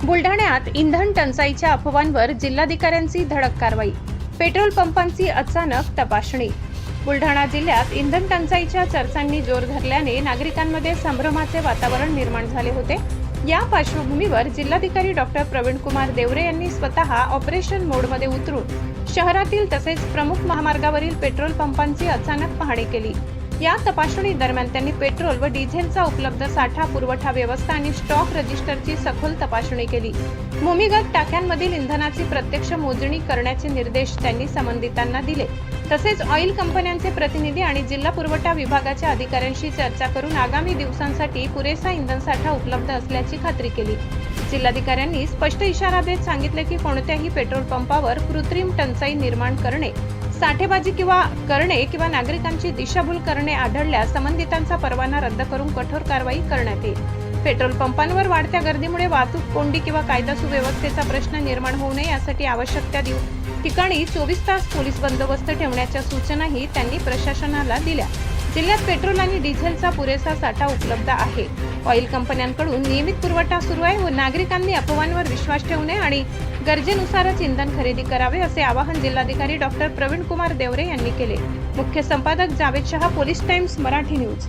बुलढाण्यात इंधन टंचाईच्या अफवांवर जिल्हाधिकाऱ्यांची धडक कारवाई. पेट्रोल पंपांची अचानक तपासणी. बुलढाणा जिल्ह्यात इंधन टंचाईच्या चर्चांनी जोर धरल्याने नागरिकांमध्ये संभ्रमाचे वातावरण निर्माण झाले होते. या पार्श्वभूमीवर जिल्हाधिकारी डॉक्टर प्रवीणकुमार देवरे यांनी स्वतः ऑपरेशन मोडमध्ये उतरून शहरातील तसेच प्रमुख महामार्गावरील पेट्रोल पंपांची अचानक पाहणी केली. या तपासणी दरम्यान त्यांनी पेट्रोल व डिझेलचा उपलब्ध साठा, पुरवठा व्यवस्था आणि स्टॉक रजिस्टरची सखोल तपासणी केली. भूमिगत टाक्यांमधील इंधनाची प्रत्यक्ष मोजणी करण्याचे निर्देश त्यांनी संबंधितांना दिले. तसेच ऑइल कंपन्यांचे प्रतिनिधी आणि जिल्हा पुरवठा विभागाच्या अधिकाऱ्यांशी चर्चा करून आगामी दिवसांसाठी पुरेसा इंधन साठा उपलब्ध असल्याची खात्री केली. जिल्हाधिकाऱ्यांनी स्पष्ट इशारा देत सांगितले की कोणत्याही पेट्रोल पंपावर कृत्रिम टंचाई निर्माण करणे, साठेबाजी किंवा नागरिकांची दिशाभूल करणे आढळल्यास संबंधितांचा परवाना रद्द करून कठोर कारवाई करण्यात येईल. पेट्रोल पंपांवर वाढत्या गर्दीमुळे वाहतूक कोंडी किंवा कायदा सुव्यवस्थेचा प्रश्न निर्माण होऊ नये यासाठी आवश्यक त्या ठिकाणी 24 तास पोलीस बंदोबस्त ठेवण्याच्या सूचनाही त्यांनी प्रशासनाला दिल्या. जिल्ह्यात पेट्रोल आणि डिझेलचा पुरेसा साठा उपलब्ध आहे. ऑइल कंपन्यांकडून नियमित पुरवठा सुरू आहे व नागरिकांनी अफवांवर विश्वास ठेवू नये आणि गरजेनुसारच इंधन खरेदी करावे असे आवाहन जिल्हाधिकारी डॉक्टर प्रवीणकुमार देवरे यांनी केले. मुख्य संपादक Javed Shah, police times Marathi news.